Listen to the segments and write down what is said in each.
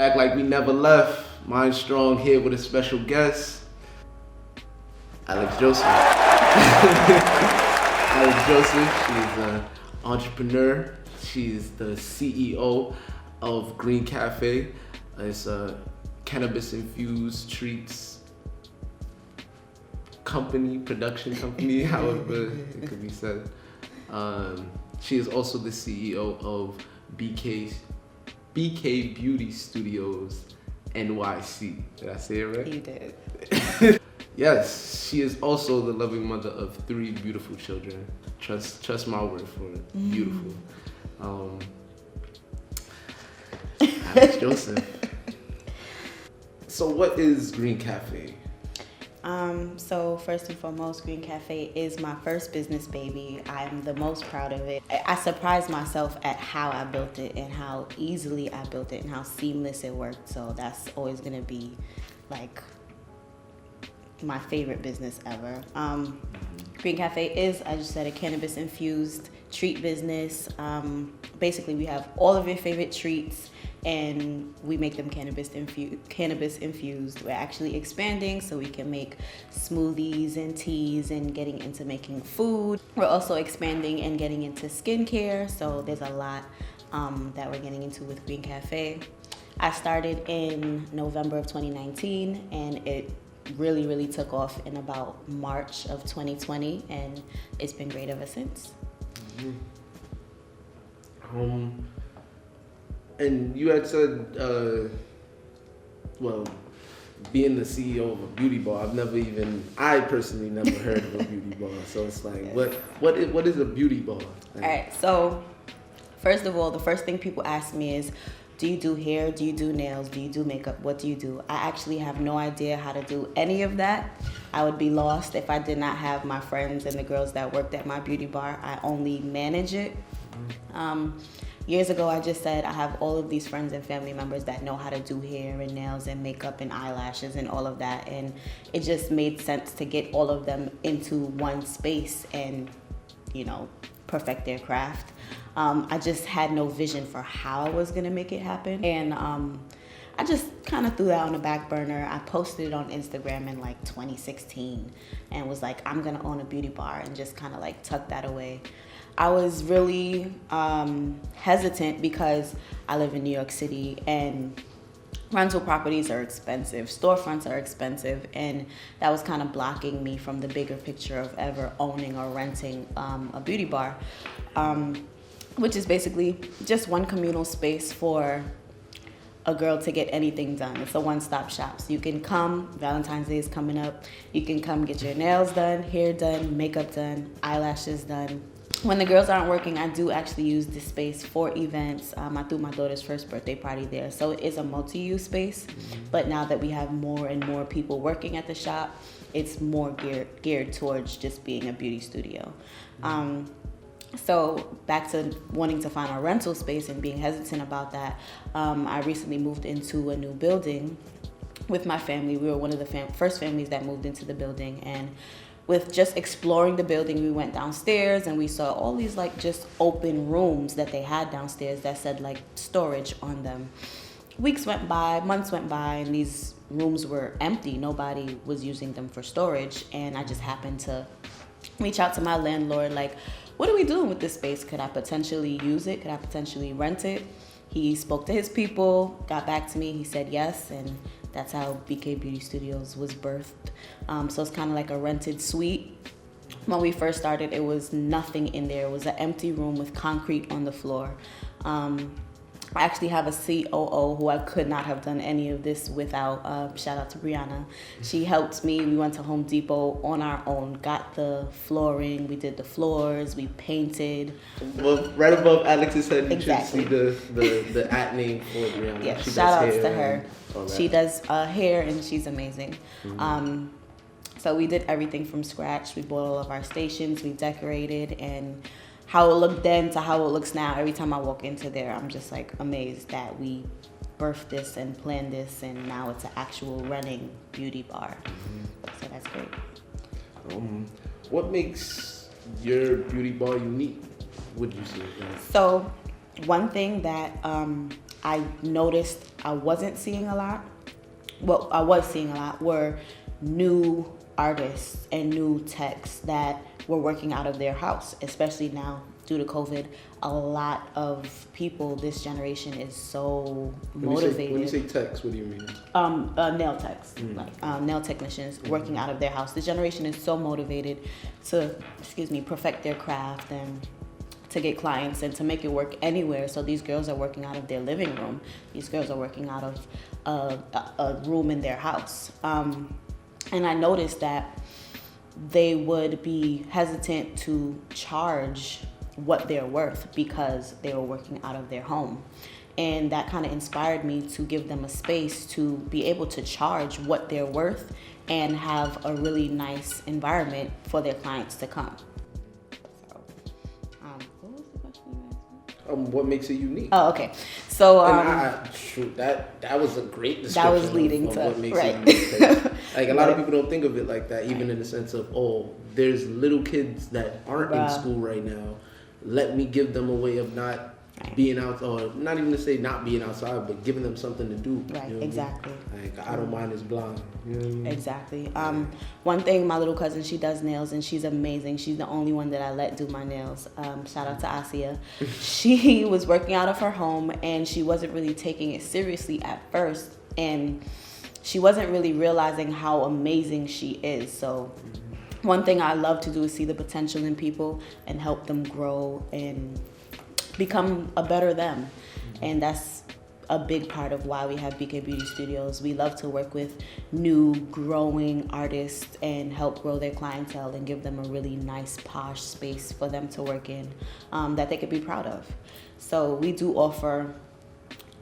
Act like we never left. MindStrong here with a special guest, Alex Joesph. Alex Joesph, she's an entrepreneur. She's the CEO of Green Cafe. It's a cannabis-infused treats company, production company, however it could be said. She is also the CEO of BK Beauty Studios NYC. Did I say it right? You did. Yes, she is also the loving mother of 3 beautiful children. Trust my word for it. Beautiful. Alex Joesph. So what is Green Cafe? So first and foremost, Green Cafe is my first business baby. I'm the most proud of it. I surprised myself at how I built it and how easily I built it and how seamless it worked. So that's always gonna be like my favorite business ever. Green Cafe is, I just said, a cannabis infused treat business. Basically, we have all of your favorite treats and we make them cannabis infused. We're actually expanding so we can make smoothies and teas and getting into making food. We're also expanding and getting into skincare. So there's a lot that we're getting into with Green Cafe. I started in November of 2019 and it really took off in about March of 2020 and it's been great ever since. And you had said, well, being the CEO of a beauty bar, I personally never heard of a beauty bar. So it's like, yes. What is a beauty bar? Like, all right, so first of all, the first thing people ask me is, do you do hair? Do you do nails? Do you do makeup? What do you do? I actually have no idea how to do any of that. I would be lost if I did not have my friends and the girls that worked at my beauty bar. I only manage it. Years ago, I just said I have all of these friends and family members that know how to do hair and nails and makeup and eyelashes and all of that. And it just made sense to get all of them into one space and, perfect their craft. I just had no vision for how I was gonna make it happen. And I just kind of threw that on the back burner. I posted it on Instagram in like 2016 and was like, I'm gonna own a beauty bar and just kind of like tuck that away. I was really hesitant because I live in New York City and rental properties are expensive, storefronts are expensive, and that was kind of blocking me from the bigger picture of ever owning or renting a beauty bar, which is basically just one communal space for a girl to get anything done. It's a one-stop shop. So you can come, Valentine's Day is coming up, you can come get your nails done, hair done, makeup done, eyelashes done. When the girls aren't working, I do actually use this space for events. I threw my daughter's first birthday party there. So it is a multi-use space. But now that we have more and more people working at the shop, it's more geared towards just being a beauty studio. So back to wanting to find a rental space and being hesitant about that, I recently moved into a new building with my family. We were one of the first families that moved into the building, and with just exploring the building, we went downstairs and we saw all these like just open rooms that they had downstairs that said like storage on them. Weeks went by, months went by, and these rooms were empty. Nobody was using them for storage, and I just happened to reach out to my landlord like, what are we doing with this space? Could I potentially use it? Could I potentially rent it? He spoke to his people, got back to me. He said yes, and that's how BK Beauty Studios was birthed. So it's kind of like a rented suite. When we first started, it was nothing in there. It was an empty room with concrete on the floor. I actually have a COO who I could not have done any of this without. Shout out to Brianna. She helped me. We went to Home Depot on our own, got the flooring, we did the floors, we painted. Well, right above Alex's head, you Exactly. should see the at name for Brianna. Yeah, She shout does outs to hair her. and all She that. does hair and she's amazing. So we did everything from scratch. We bought all of our stations, we decorated, and how it looked then to how it looks now. Every time I walk into there, I'm just like amazed that we birthed this and planned this, and now it's an actual running beauty bar. So that's great. What makes your beauty bar unique, would you say? So one thing that I noticed I wasn't seeing a lot. What I was seeing a lot were new artists and new techs that were working out of their house, especially now due to COVID. A lot of people this generation is so motivated. When you say techs, what do you mean? Nail techs, like nail technicians working out of their house. This generation is so motivated to, perfect their craft and to get clients and to make it work anywhere. So these girls are working out of their living room. These girls are working out of a room in their house. And I noticed that they would be hesitant to charge what they're worth because they were working out of their home. And that kind of inspired me to give them a space to be able to charge what they're worth and have a really nice environment for their clients to come. So, what was the question you asked me? What makes it unique? Oh, okay. So that was a great description. That was leading of to what makes right. it unique. Like a lot of Right. people don't think of it like that, even in the sense of, there's little kids that aren't in school right now. Let me give them a way of not being out, or not even to say not being outside, but giving them something to do. Right, you know exactly. I mean? Like, I don't mind is blind. You know what I mean? Exactly. One thing, my little cousin, she does nails and she's amazing. She's the only one that I let do my nails. Shout out to Asia. She was working out of her home and she wasn't really taking it seriously at first. And she wasn't really realizing how amazing she is. So one thing I love to do is see the potential in people and help them grow and become a better them. And that's a big part of why we have BK Beauty Studios. We love to work with new growing artists and help grow their clientele and give them a really nice posh space for them to work in that they could be proud of. So we do offer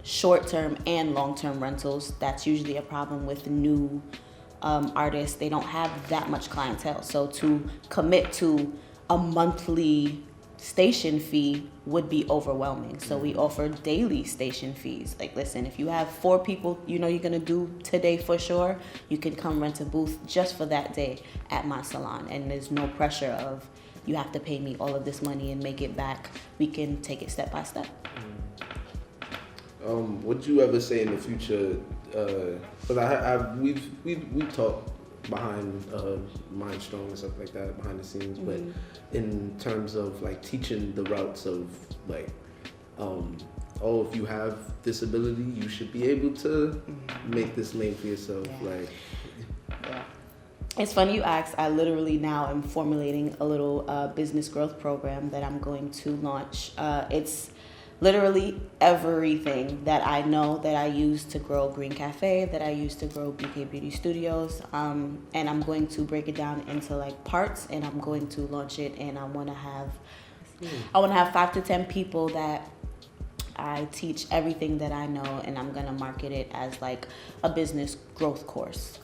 short-term and long-term rentals. That's usually a problem with new artists. They don't have that much clientele. So to commit to a monthly station fee would be overwhelming. So we offer daily station fees. Like, listen, if you have 4 people you're gonna do today for sure, you can come rent a booth just for that day at my salon. And there's no pressure of you have to pay me all of this money and make it back. We can take it step by step. Would you ever say in the future, because we've talked behind Mindstong and stuff like that, behind the scenes, but in terms of like teaching the routes of like, if you have this ability, you should be able to make this lane for yourself. Yeah. It's funny you asked. I literally now am formulating a little business growth program that I'm going to launch. It's literally everything that I know that I use to grow Green Cafe, that I use to grow BK Beauty Studios, and I'm going to break it down into like parts, and I'm going to launch it, and I want to have 5 to 10 people that I teach everything that I know, and I'm gonna market it as like a business growth course.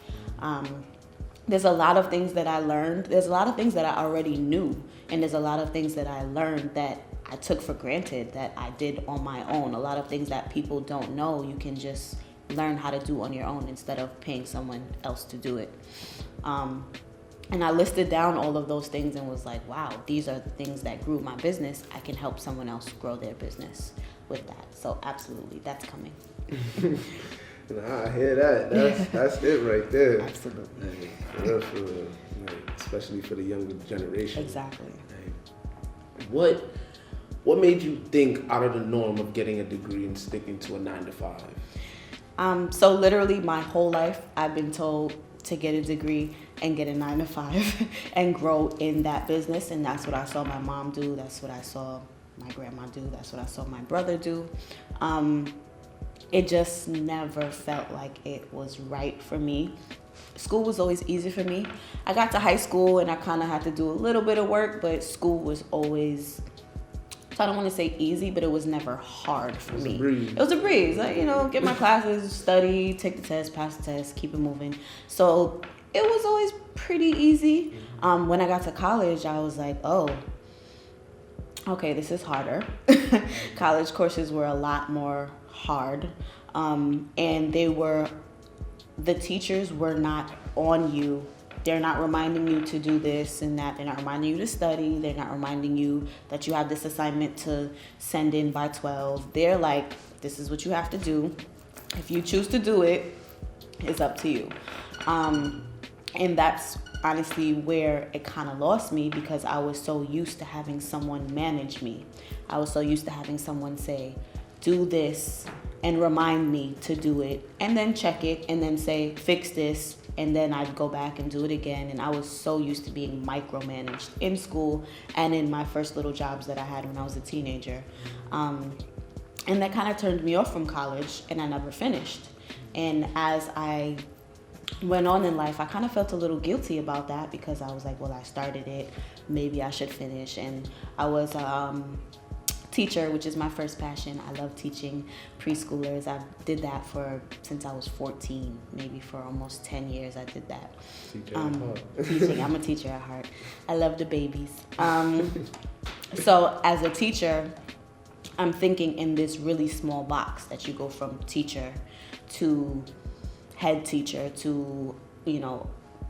There's a lot of things that I learned. There's a lot of things that I already knew, and there's a lot of things that I learned that I took for granted that I did on my own. A lot of things that people don't know, you can just learn how to do on your own instead of paying someone else to do it. And I listed down all of those things and was like, wow, these are the things that grew my business. I can help someone else grow their business with that. So absolutely, that's coming. I hear that. That's it right there. Absolutely. For real. Especially for the younger generation. Exactly. What made you think out of the norm of getting a degree and sticking to a 9 to 5? So literally my whole life, I've been told to get a degree and get a 9 to 5 and grow in that business. And that's what I saw my mom do. That's what I saw my grandma do. That's what I saw my brother do. It just never felt like it was right for me. School was always easy for me. I got to high school and I kind of had to do a little bit of work, but school was always, I don't want to say easy, but it was never hard for me. It was a breeze. Like, get my classes, study, take the test, pass the test, keep it moving. So it was always pretty easy. When I got to college, I was like, oh, okay, this is harder. College courses were a lot more hard. And the teachers were not on you they're not reminding you to do this and that. They're not reminding you to study. They're not reminding you that you have this assignment to send in by 12. They're like, this is what you have to do. If you choose to do it, it's up to you. And that's honestly where it kind of lost me, because I was so used to having someone manage me. I was so used to having someone say, do this, and remind me to do it, and then check it, and then say, fix this, and then I'd go back and do it again. And I was so used to being micromanaged in school and in my first little jobs that I had when I was a teenager. And that kind of turned me off from college, and I never finished. And as I went on in life, I kind of felt a little guilty about that, because I was like, well, I started it, maybe I should finish. And I was teacher, which is my first passion. I love teaching preschoolers. I did that since I was 14, maybe for almost 10 years I did that. Teaching. I'm a teacher at heart. I love the babies. So as a teacher, I'm thinking in this really small box that you go from teacher to head teacher to,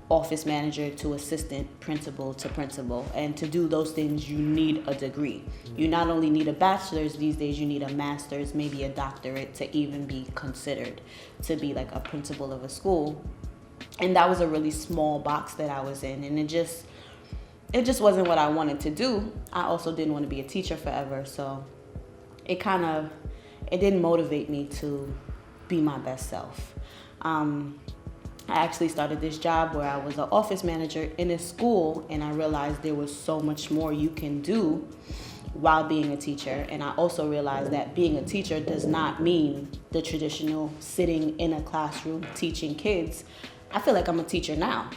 office manager to assistant principal to principal. And to do those things, you need a degree. You not only need a bachelor's these days, you need a master's, maybe a doctorate to even be considered to be like a principal of a school. And that was a really small box that I was in. And it just wasn't what I wanted to do. I also didn't want to be a teacher forever. So it didn't motivate me to be my best self. I actually started this job where I was an office manager in a school, and I realized there was so much more you can do while being a teacher. And I also realized that being a teacher does not mean the traditional sitting in a classroom teaching kids. I feel like I'm a teacher now.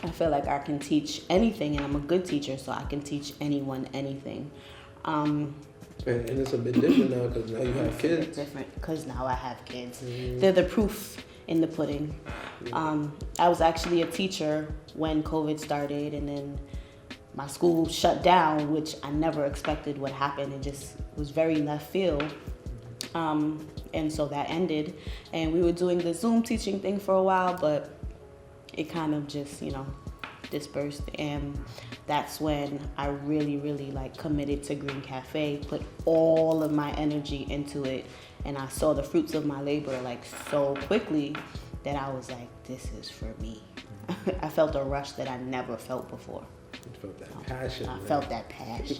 I feel like I can teach anything, and I'm a good teacher, so I can teach anyone anything. And it's a bit different now, because now you have kids. It's different because now I have kids. They're the proof in the pudding. I was actually a teacher when COVID started, and then my school shut down, which I never expected would happen. It just was very left field. And so that ended, and we were doing the Zoom teaching thing for a while, but it kind of just, dispersed. And that's when I really, really committed to Green Cafe, put all of my energy into it. And I saw the fruits of my labor so quickly that I was like, this is for me. I felt a rush that I never felt before. You felt that passion. I felt that passion.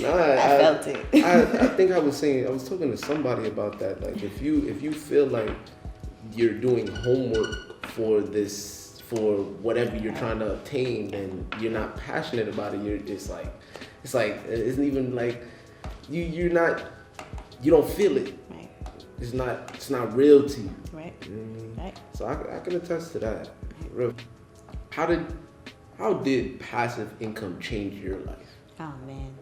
I felt it. I think I was talking to somebody about that. Like, if you feel like you're doing homework for whatever you're trying to obtain, and you're not passionate about it, it's isn't even like you don't feel it. Right. It's not real to you. Right. You know what I mean? Right. So I can attest to that. Real. How did passive income change your life? Oh man.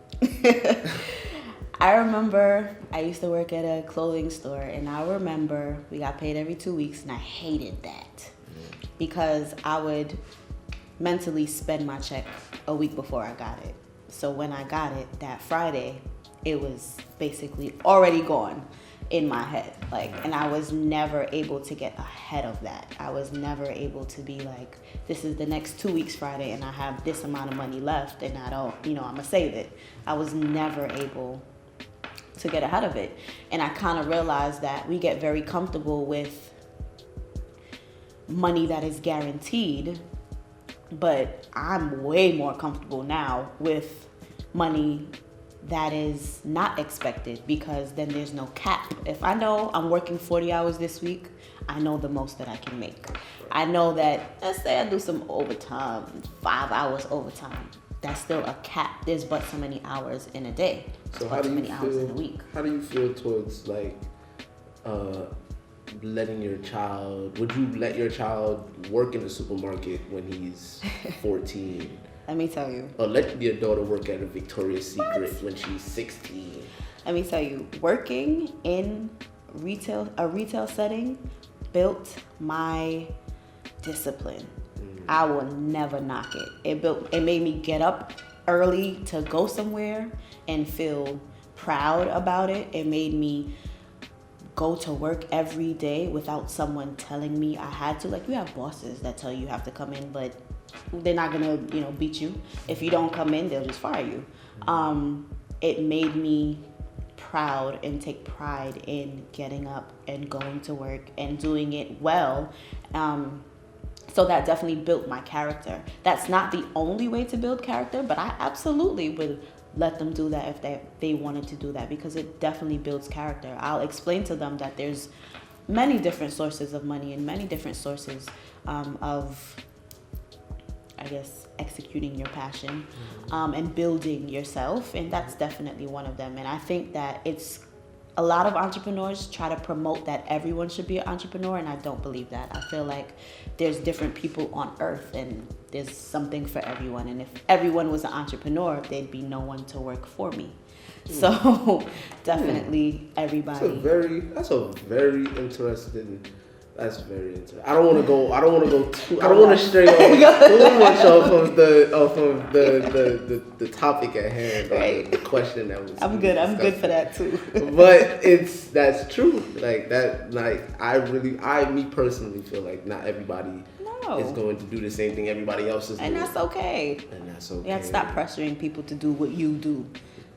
I remember I used to work at a clothing store, and I remember we got paid every 2 weeks, and I hated that because I would mentally spend my check a week before I got it. So when I got it that Friday, it was basically already gone in my head. And I was never able to get ahead of that. I was never able to be like, this is the next 2 weeks Friday, and I have this amount of money left, and I don't, I'm gonna save it. I was never able to get ahead of it. And I kind of realized that we get very comfortable with money that is guaranteed, but I'm way more comfortable now with money that is not expected, because then there's no cap. If I know I'm working 40 hours this week, I know the most that I can make. I know that, let's say I do some overtime, 5 hours overtime, that's still a cap. There's but so many hours in a day. So but so many hours in a week. How do you feel towards letting your child, would you let your child work in the supermarket when he's 14? Let me tell you. Or let your daughter work at a Victoria's Secret when she's 16? Let me tell you, working in a retail setting built my discipline. I will never knock it. It made me get up early to go somewhere and feel proud about it. It made me go to work every day without someone telling me I had to. Like, you have bosses that tell you have to come in, but they're not gonna, beat you. If you don't come in, they'll just fire you. It made me proud and take pride in getting up and going to work and doing it well. So that definitely built my character. That's not the only way to build character, but I absolutely would let them do that if they wanted to do that, because it definitely builds character. I'll explain to them that there's many different sources of money and many different sources of, I guess, executing your passion and building yourself. And that's definitely one of them. And I think that a lot of entrepreneurs try to promote that everyone should be an entrepreneur, and I don't believe that. I feel like there's different people on earth and there's something for everyone. And if everyone was an entrepreneur, there'd be no one to work for me. So definitely everybody. That's very interesting. I don't want to stray too much off of the topic at hand, right? The question that was. I'm good for that too. But that's true. Like that. Like me personally feel like not everybody is going to do the same thing everybody else is doing, and that's okay. You have to stop pressuring people to do what you do,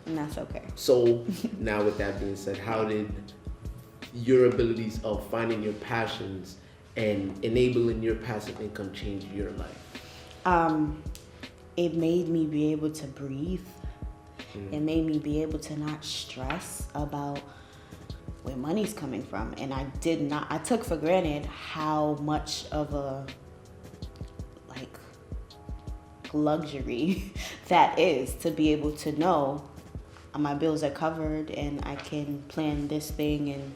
and that's okay. So now, with that being said, how did your abilities of finding your passions and enabling your passive income change your life? It made me be able to breathe. It made me be able to not stress about where money's coming from. And I took for granted how much of a luxury that is, to be able to know my bills are covered and I can plan this thing and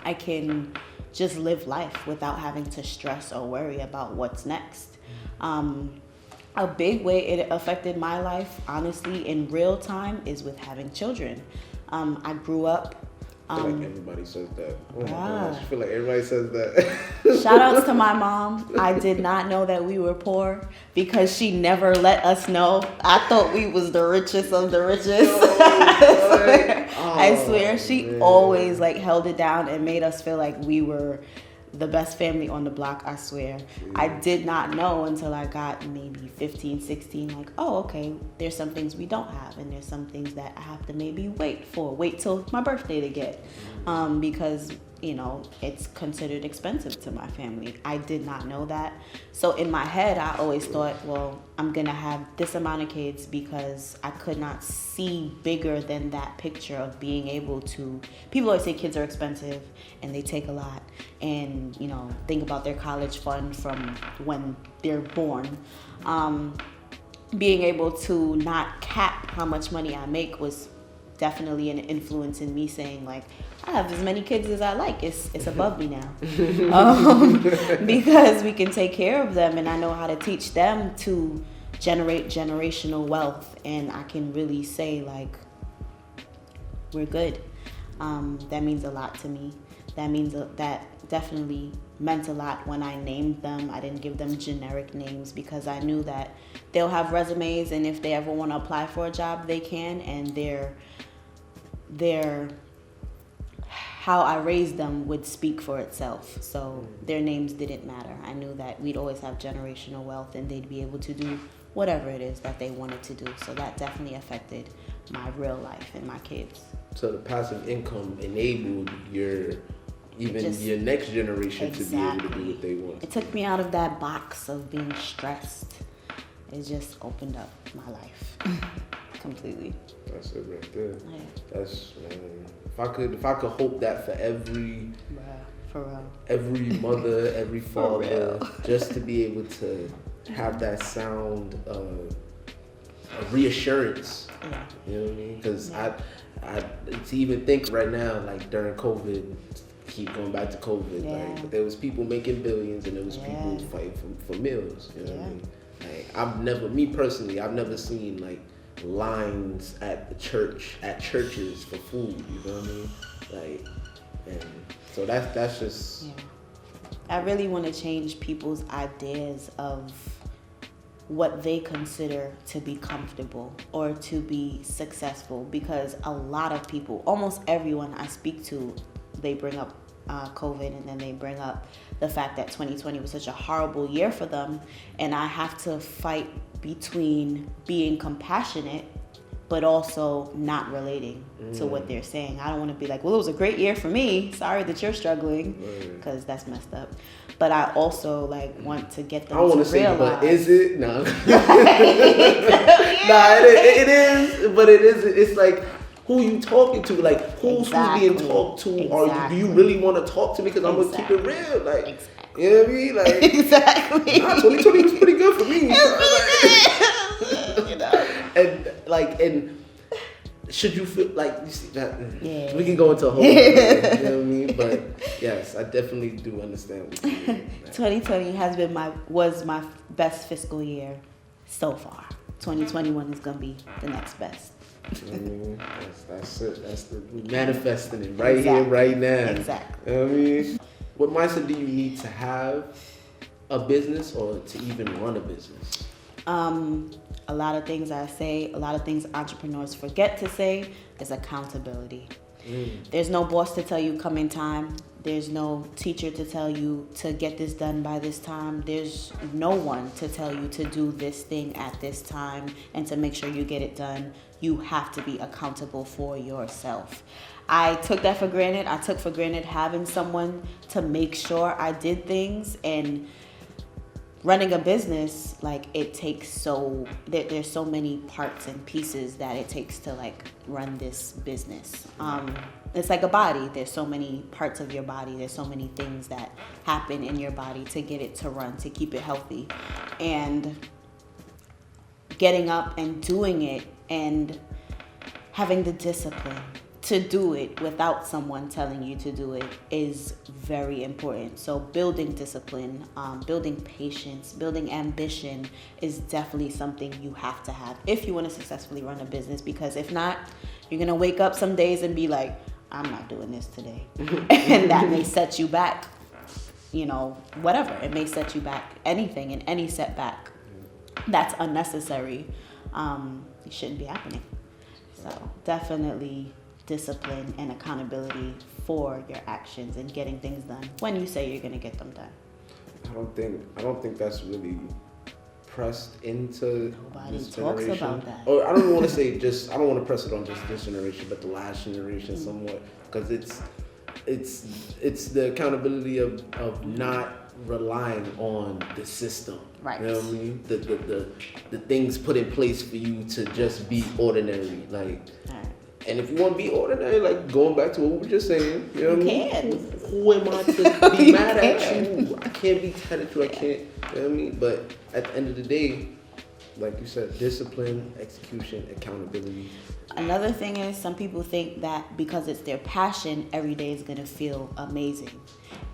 I can just live life without having to stress or worry about what's next. A big way it affected my life, honestly, in real time, is with having children. I grew up. I feel like everybody says that. Oh my gosh, I feel like everybody says that. Shout outs to my mom. I did not know that we were poor because she never let us know. I thought we was the richest of the richest. I swear she always held it down and made us feel like we were the best family on the block, I swear. I did not know until I got maybe 15, 16, okay, there's some things we don't have and there's some things that I have to maybe wait till my birthday to get, because it's considered expensive to my family. I did not know that. So in my head, I always thought, well, I'm gonna have this amount of kids because I could not see bigger than that picture of being able to. People always say kids are expensive and they take a lot, and think about their college fund from when they're born. Being able to not cap how much money I make was definitely an influence in me saying I have as many kids as I like. It's above me now. Because we can take care of them and I know how to teach them to generate generational wealth, and I can really say we're good. That means a lot to me. That means that definitely meant a lot when I named them. I didn't give them generic names because I knew that they'll have resumes, and if they ever want to apply for a job, they can, and their how I raised them would speak for itself. So their names didn't matter. I knew that we'd always have generational wealth and they'd be able to do whatever it is that they wanted to do. So that definitely affected my real life and my kids. So the passive income enabled your next generation to be able to do what they want. It took me out of that box of being stressed. It just opened up my life completely. That's it right there. Yeah. That's if I could hope that for every mother, every father, just to be able to have that sound of reassurance. Yeah. You know what I mean? Because I to even think right now, during COVID, keep going back to COVID, there was people making billions and there was people fighting for meals. You know what I mean? I've never seen lines at churches for food. You know what I mean? And so that's just. Yeah. I really want to change people's ideas of what they consider to be comfortable or to be successful, because a lot of people, almost everyone I speak to, they bring up COVID, and then they bring up the fact that 2020 was such a horrible year for them. And I have to fight between being compassionate but also not relating to what they're saying. I don't want to be like, well, it was a great year for me. Sorry that you're struggling, because that's messed up. But I also like want to get them to realize. I want to say, but is it? No. It is, but it isn't. It's like, who you talking to? Like, who's being talked to? Or do you really want to talk to me? Because I'm going to keep it real. Like, you know what I mean? Like, exactly. Nah, 2020 was pretty good for me. You know? And should you feel like, you see that? Yeah. We can go into a whole, you know what I mean? But yes, I definitely do understand what you mean. 2020 was my best fiscal year so far. 2021 is gonna be the next best. That's it. That's the manifesting it right here, right now. Exactly. You know what I mean? What mindset do you need to have a business or to even run a business? A lot of things I say, a lot of things entrepreneurs forget to say is accountability. There's no boss to tell you come in time. There's no teacher to tell you to get this done by this time. There's no one to tell you to do this thing at this time and to make sure you get it done. You have to be accountable for yourself. I took that for granted. I took for granted having someone to make sure I did things, and running a business, like, it takes there's so many parts and pieces that it takes to like run this business. It's like a body. There's so many parts of your body. There's so many things that happen in your body to get it to run, to keep it healthy. And getting up and doing it and having the discipline to do it without someone telling you to do it is very important. So building discipline, building patience, building ambition is definitely something you have to have if you want to successfully run a business, because if not, you're going to wake up some days and be like, I'm not doing this today. And that may set you back, whatever. It may set you back, anything, and any setback that's unnecessary, it shouldn't be happening. So definitely discipline and accountability for your actions and getting things done when you say you're going to get them done. I don't think that's really pressed into this talks generation. About that. Or I don't want to say I don't want to press it on just this generation, but the last generation somewhat, because it's the accountability of not relying on the system. Right. You know what I mean? The things put in place for you to just be ordinary. Like, right. And if you want to be ordinary, like going back to what we were just saying, you know what I mean? Who am I to be mad at you? I can't be mad at you. I can't, you know what I mean? But at the end of the day, like you said, discipline, execution, accountability. Another thing is, some people think that because it's their passion, every day is going to feel amazing.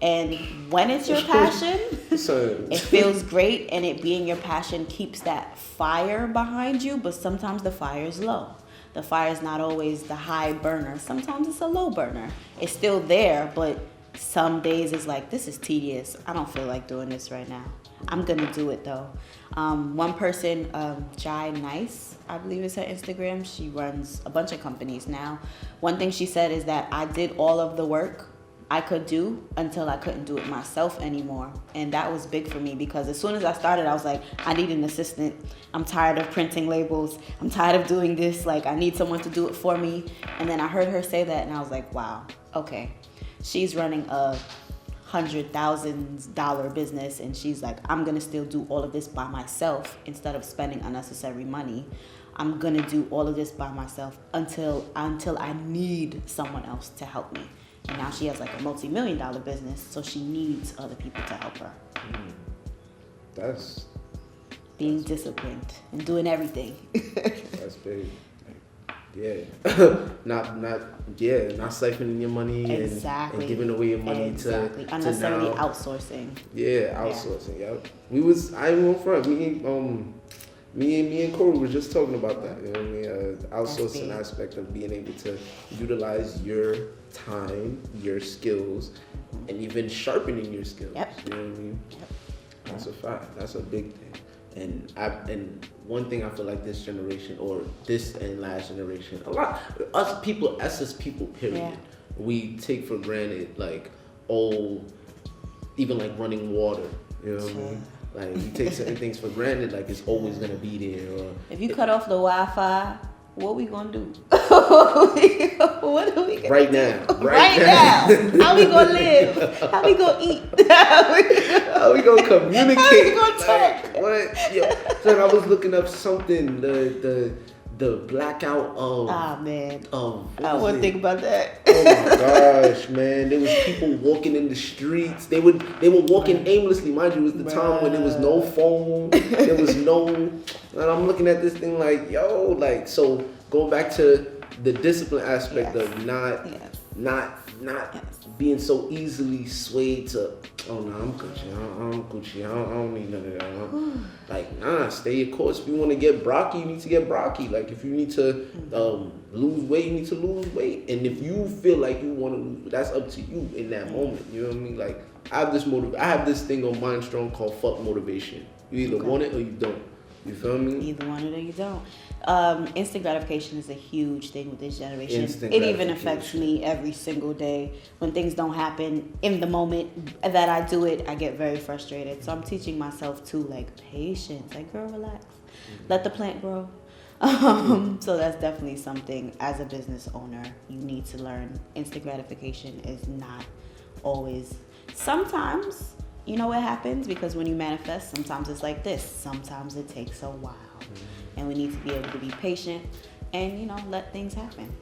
And when it's your passion, it feels great, and it being your passion keeps that fire behind you, but sometimes the fire is low. The fire is not always the high burner. Sometimes it's a low burner. It's still there, but some days it's like, this is tedious. I don't feel like doing this right now. I'm going to do it though. One person, Jai Nice, I believe is her Instagram. She runs a bunch of companies now. One thing she said is that I did all of the work I could do until I couldn't do it myself anymore. And that was big for me, because as soon as I started, I was like, I need an assistant. I'm tired of printing labels. I'm tired of doing this. Like, I need someone to do it for me. And then I heard her say that, and I was like, wow, okay. She's running a $100,000 business, and she's like, I'm gonna still do all of this by myself instead of spending unnecessary money. I'm gonna do all of this by myself until I need someone else to help me. And now she has like a multi-million-dollar business, so she needs other people to help her. That's being disciplined and doing everything. That's big. Yeah. not siphoning your money and giving away your money to unnecessarily outsourcing. Yeah, outsourcing. Yeah. I won't front. Me and Corey was just talking about that. You know what I mean? The outsourcing aspect of being able to utilize your time, your skills, and even sharpening your skills. Yep. You know what I mean? Yep. That's a fact. That's a big thing. And one thing I feel like this generation, or this and last generation, a lot us people, period. we take for granted like, even like running water. You know what I mean? Like you take certain things for granted, like it's always gonna be there. Or if you cut off the Wi-Fi, what we gonna do? What are we gonna right do? now? Right now. How we gonna live? How we gonna eat? How we gonna communicate? How we gonna talk? Like, what? Yo, so I was looking up something. The blackout of. Ah man. What I was wouldn't it? think about that. Oh my gosh, man! There was people walking in the streets. They were walking aimlessly. Mind you, it was the time when there was no phone. There was no. And I'm looking at this thing like, yo, like so. Going back to the discipline aspect of not being so easily swayed to. Oh no, I'm Gucci. I'm Gucci. I don't need none of that. Like, nah, stay your course. If you want to get brocky, you need to get brocky. Like, if you need to lose weight, you need to lose weight. And if you feel like you want to lose, that's up to you in that moment. You know what I mean? Like, I have this thing on Mindstong called fuck motivation. You either want it or you don't. You feel me? Either want it or you don't. Instant gratification is a huge thing with this generation. Instant It even affects me every single day. When things don't happen in the moment that I do it, I get very frustrated. So I'm teaching myself to like patience. Like, girl, relax. Let the plant grow. So that's definitely something as a business owner you need to learn. Instant gratification is not always. Sometimes, you know what happens? Because when you manifest, sometimes it's like this. Sometimes it takes a while. And we need to be able to be patient and, you know, let things happen.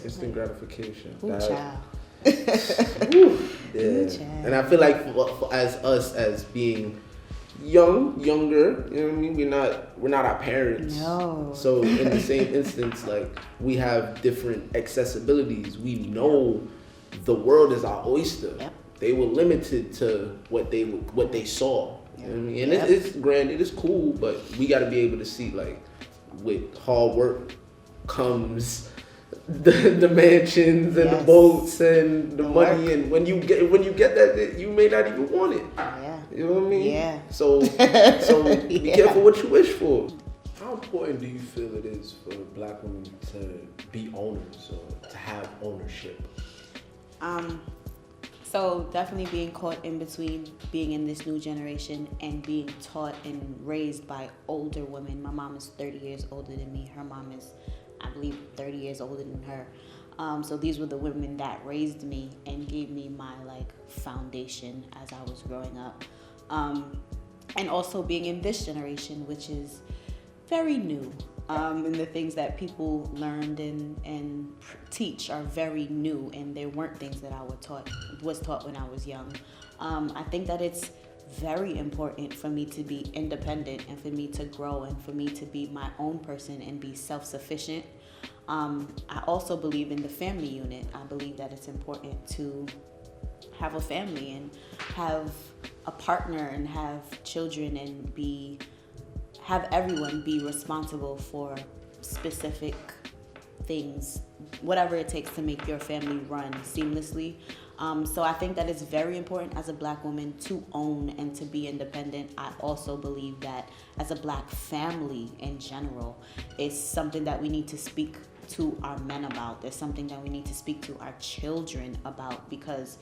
Instant gratification. Ooh, child. Yeah. Ooh, child. And I feel like as us, as being younger, you know what I mean? We're not our parents. No. So in the same instance, like we have different accessibilities. We know the world is our oyster. Yep. They were limited to what they saw. You know what I mean? And it's grand, it is cool, but we got to be able to see like with hard work comes the mansions and the boats and the money, and when you get that, you may not even want it. Yeah. You know what I mean? Yeah. So be careful what you wish for. How important do you feel it is for Black women to be owners or to have ownership? So definitely being caught in between being in this new generation and being taught and raised by older women. My mom is 30 years older than me. Her mom is, I believe, 30 years older than her. So these were the women that raised me and gave me my like foundation as I was growing up. And also being in this generation, which is very new. And the things that people learned and teach are very new, and there weren't things that I was taught when I was young. I think that it's very important for me to be independent and for me to grow and for me to be my own person and be self-sufficient. I also believe in the family unit. I believe that it's important to have a family and have a partner and have children and have everyone be responsible for specific things, whatever it takes to make your family run seamlessly. So I think that it's very important as a Black woman to own and to be independent. I also believe that as a Black family in general, it's something that we need to speak to our men about. There's something that we need to speak to our children about, because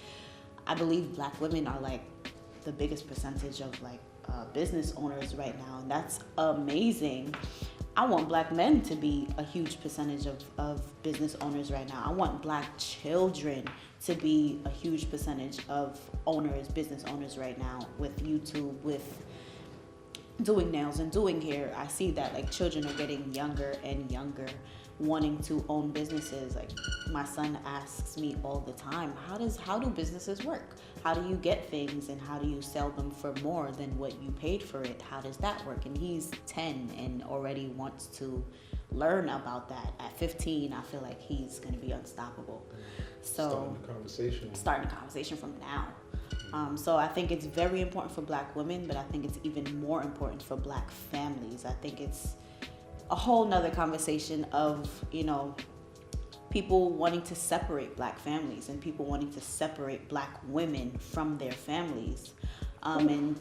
I believe Black women are like the biggest percentage of like business owners right now, and that's amazing. I want Black men to be a huge percentage of business owners right now. I want Black children to be a huge percentage of business owners right now, with YouTube, with doing nails and doing hair. I see that like children are getting younger and younger, wanting to own businesses. Like my son asks me all the time, how do businesses work? How do you get things and how do you sell them for more than what you paid for it? How does that work? And he's 10 and already wants to learn about that. At 15, I feel like he's going to be unstoppable. So starting the conversation from now. So I think it's very important for Black women, but I think it's even more important for Black families. I think it's a whole nother conversation of, you know, people wanting to separate Black families and people wanting to separate Black women from their families, and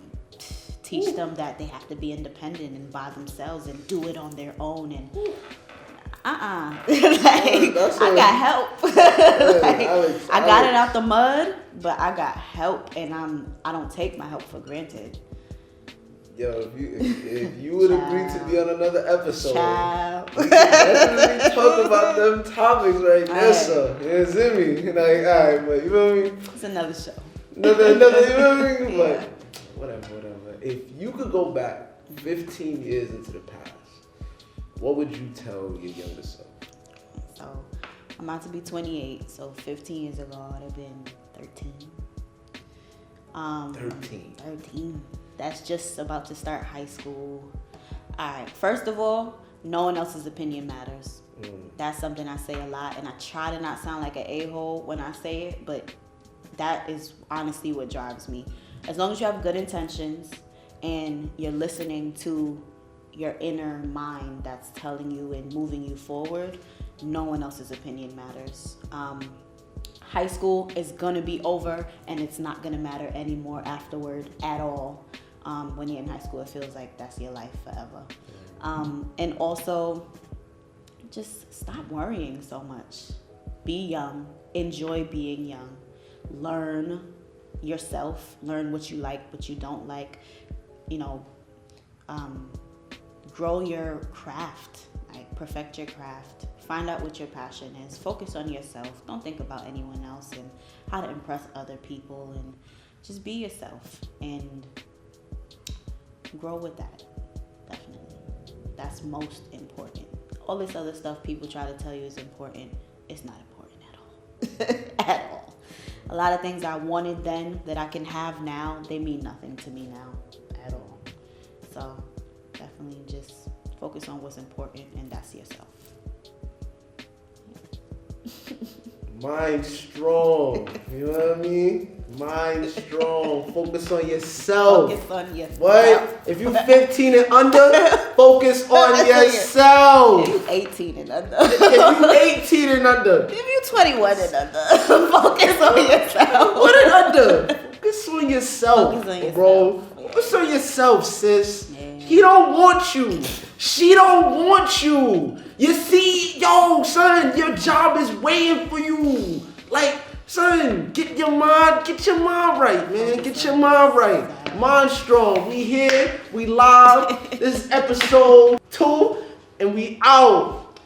teach them that they have to be independent and by themselves and do it on their own. And Like, I got help. Like, Alex, I got it out the mud, but I got help, and I don't take my help for granted. Yo, if you would agree to be on another episode, we can definitely talk about them topics right there, so you see me? Like, alright, but you know what I mean? It's another show. Another, you know what I mean? Yeah. But whatever. If you could go back 15 years into the past, what would you tell your younger self? So, I'm about to be 28, so 15 years ago, I'd have been 13. 13. That's just about to start high school. All right. First of all, no one else's opinion matters. That's something I say a lot, and I try to not sound like an a-hole when I say it, but that is honestly what drives me. As long as you have good intentions and you're listening to your inner mind that's telling you and moving you forward, no one else's opinion matters. High school is going to be over, and it's not going to matter anymore afterward at all. When you're in high school, it feels like that's your life forever. And also, just stop worrying so much. Be young. Enjoy being young. Learn yourself. Learn what you like, what you don't like. You know, grow your craft. Like, perfect your craft. Find out what your passion is. Focus on yourself. Don't think about anyone else and how to impress other people. And just be yourself and grow with that. Definitely. That's most important. All this other stuff people try to tell you is important. It's not important at all. At all. A lot of things I wanted then that I can have now, they mean nothing to me now at all. So definitely just focus on what's important, and that's yourself. Mind strong. You know what I mean? Mind strong. Focus on yourself. Focus on yourself. What? If you 15 and under, focus on yourself. If you 18 and under. If you 18 and under. If you 21 and under, focus on yourself. What and under? Focus on yourself, Focus on yourself. bro. Focus on yourself, sis. Yeah. He don't want you. She don't want you. You see, yo, son, your job is waiting for you. Like, son, get your mind right, man. Get your mind right. Mind strong. We here, we live. This is episode 2, and we out.